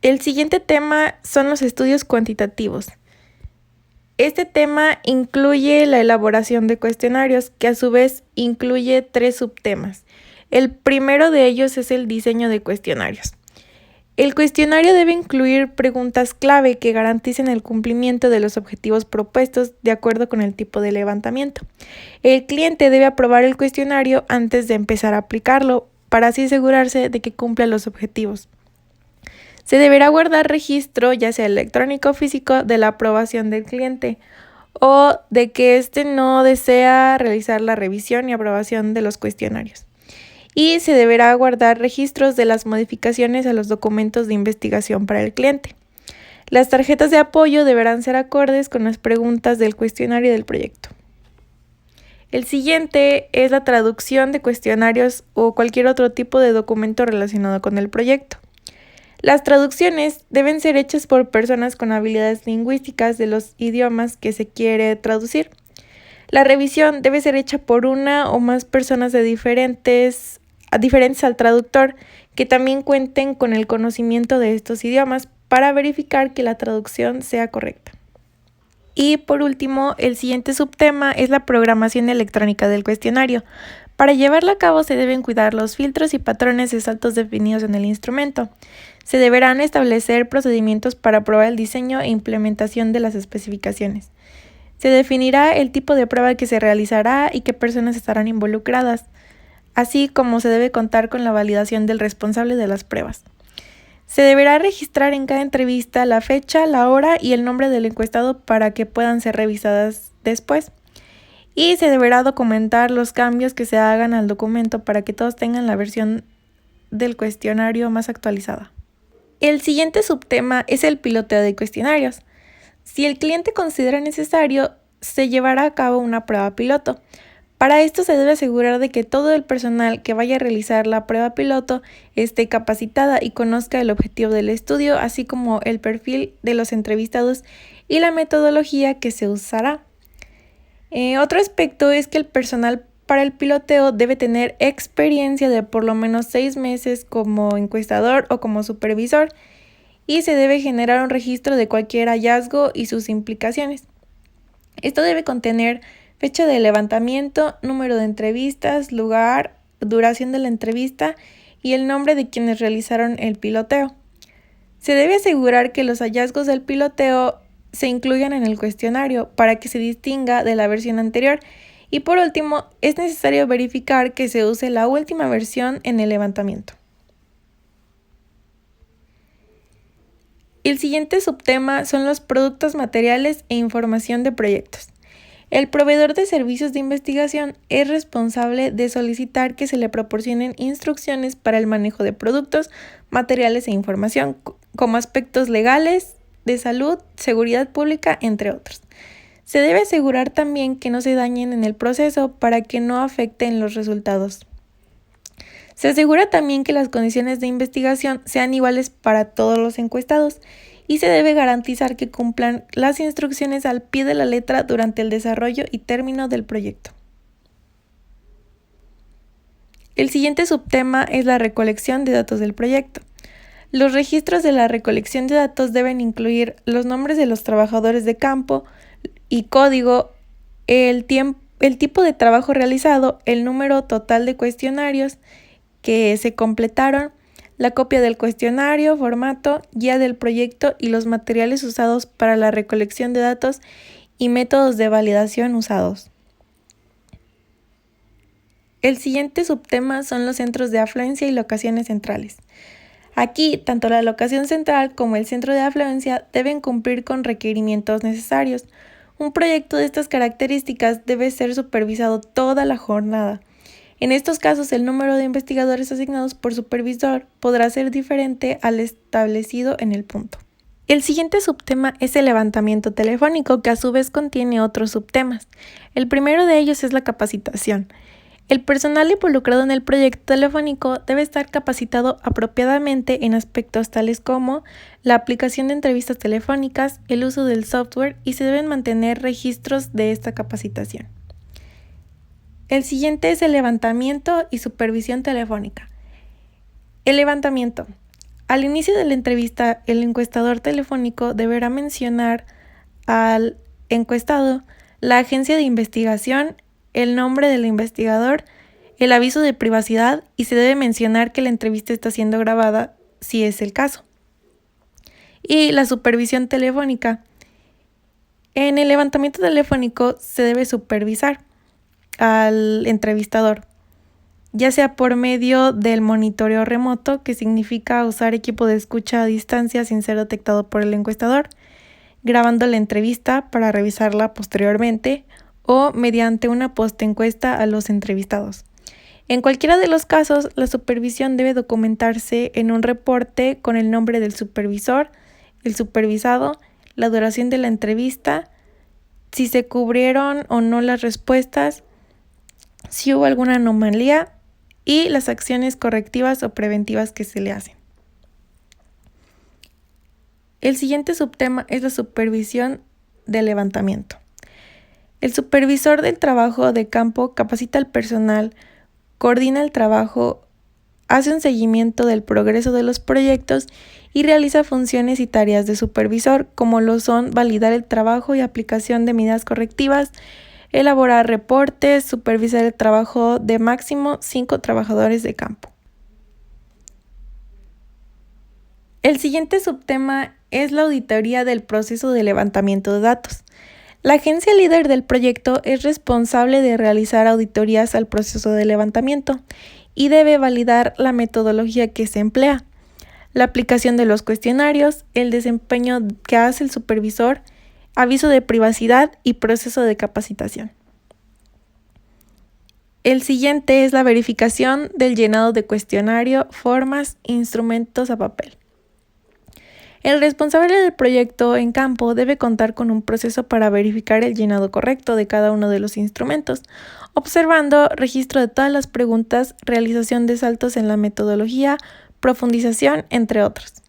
El siguiente tema son los estudios cuantitativos. Este tema incluye la elaboración de cuestionarios, que a su vez incluye 3 subtemas. El primero de ellos es el diseño de cuestionarios. El cuestionario debe incluir preguntas clave que garanticen el cumplimiento de los objetivos propuestos de acuerdo con el tipo de levantamiento. El cliente debe aprobar el cuestionario antes de empezar a aplicarlo, para así asegurarse de que cumpla los objetivos. Se deberá guardar registro, ya sea electrónico o físico, de la aprobación del cliente o de que éste no desea realizar la revisión y aprobación de los cuestionarios. Y se deberá guardar registros de las modificaciones a los documentos de investigación para el cliente. Las tarjetas de apoyo deberán ser acordes con las preguntas del cuestionario del proyecto. El siguiente es la traducción de cuestionarios o cualquier otro tipo de documento relacionado con el proyecto. Las traducciones deben ser hechas por personas con habilidades lingüísticas de los idiomas que se quiere traducir. La revisión debe ser hecha por una o más personas diferentes al traductor, que también cuenten con el conocimiento de estos idiomas para verificar que la traducción sea correcta. Y por último, el siguiente subtema es la programación electrónica del cuestionario. Para llevarla a cabo se deben cuidar los filtros y patrones de saltos definidos en el instrumento. Se deberán establecer procedimientos para probar el diseño e implementación de las especificaciones. Se definirá el tipo de prueba que se realizará y qué personas estarán involucradas, así como se debe contar con la validación del responsable de las pruebas. Se deberá registrar en cada entrevista la fecha, la hora y el nombre del encuestado para que puedan ser revisadas después. Y se deberá documentar los cambios que se hagan al documento para que todos tengan la versión del cuestionario más actualizada. El siguiente subtema es el piloteo de cuestionarios. Si el cliente considera necesario, se llevará a cabo una prueba piloto. Para esto se debe asegurar de que todo el personal que vaya a realizar la prueba piloto esté capacitada y conozca el objetivo del estudio, así como el perfil de los entrevistados y la metodología que se usará. Otro aspecto es que el personal para el piloteo debe tener experiencia de por lo menos 6 meses como encuestador o como supervisor, y se debe generar un registro de cualquier hallazgo y sus implicaciones. Esto debe contener fecha de levantamiento, número de entrevistas, lugar, duración de la entrevista y el nombre de quienes realizaron el piloteo. Se debe asegurar que los hallazgos del piloteo se incluyan en el cuestionario para que se distinga de la versión anterior. Y por último, es necesario verificar que se use la última versión en el levantamiento. El siguiente subtema son los productos, materiales e información de proyectos. El proveedor de servicios de investigación es responsable de solicitar que se le proporcionen instrucciones para el manejo de productos, materiales e información, como aspectos legales, de salud, seguridad pública, entre otros. Se debe asegurar también que no se dañen en el proceso para que no afecten los resultados. Se asegura también que las condiciones de investigación sean iguales para todos los encuestados y se debe garantizar que cumplan las instrucciones al pie de la letra durante el desarrollo y término del proyecto. El siguiente subtema es la recolección de datos del proyecto. Los registros de la recolección de datos deben incluir los nombres de los trabajadores de campo y código, el tipo de trabajo realizado, el número total de cuestionarios que se completaron, la copia del cuestionario, formato, guía del proyecto y los materiales usados para la recolección de datos y métodos de validación usados. El siguiente subtema son los centros de afluencia y locaciones centrales. Aquí, tanto la locación central como el centro de afluencia deben cumplir con requerimientos necesarios. Un proyecto de estas características debe ser supervisado toda la jornada. En estos casos, el número de investigadores asignados por supervisor podrá ser diferente al establecido en el punto. El siguiente subtema es el levantamiento telefónico, que a su vez contiene otros subtemas. El primero de ellos es la capacitación. El personal involucrado en el proyecto telefónico debe estar capacitado apropiadamente en aspectos tales como la aplicación de entrevistas telefónicas, el uso del software, y se deben mantener registros de esta capacitación. El siguiente es el levantamiento y supervisión telefónica. El levantamiento. Al inicio de la entrevista, el encuestador telefónico deberá mencionar al encuestado la agencia de investigación, el nombre del investigador, el aviso de privacidad y se debe mencionar que la entrevista está siendo grabada si es el caso. Y la supervisión telefónica. En el levantamiento telefónico se debe supervisar al entrevistador, ya sea por medio del monitoreo remoto, que significa usar equipo de escucha a distancia sin ser detectado por el encuestador, grabando la entrevista para revisarla posteriormente o mediante una postencuesta a los entrevistados. En cualquiera de los casos, la supervisión debe documentarse en un reporte con el nombre del supervisor, el supervisado, la duración de la entrevista, si se cubrieron o no las respuestas, si hubo alguna anomalía y las acciones correctivas o preventivas que se le hacen. El siguiente subtema es la supervisión del levantamiento. El supervisor del trabajo de campo capacita al personal, coordina el trabajo, hace un seguimiento del progreso de los proyectos y realiza funciones y tareas de supervisor, como lo son validar el trabajo y aplicación de medidas correctivas, elaborar reportes, supervisar el trabajo de máximo 5 trabajadores de campo. El siguiente subtema es la auditoría del proceso de levantamiento de datos. La agencia líder del proyecto es responsable de realizar auditorías al proceso de levantamiento y debe validar la metodología que se emplea, la aplicación de los cuestionarios, el desempeño que hace el supervisor, aviso de privacidad y proceso de capacitación. El siguiente es la verificación del llenado de cuestionario, formas, instrumentos a papel. El responsable del proyecto en campo debe contar con un proceso para verificar el llenado correcto de cada uno de los instrumentos, observando registro de todas las preguntas, realización de saltos en la metodología, profundización, entre otros.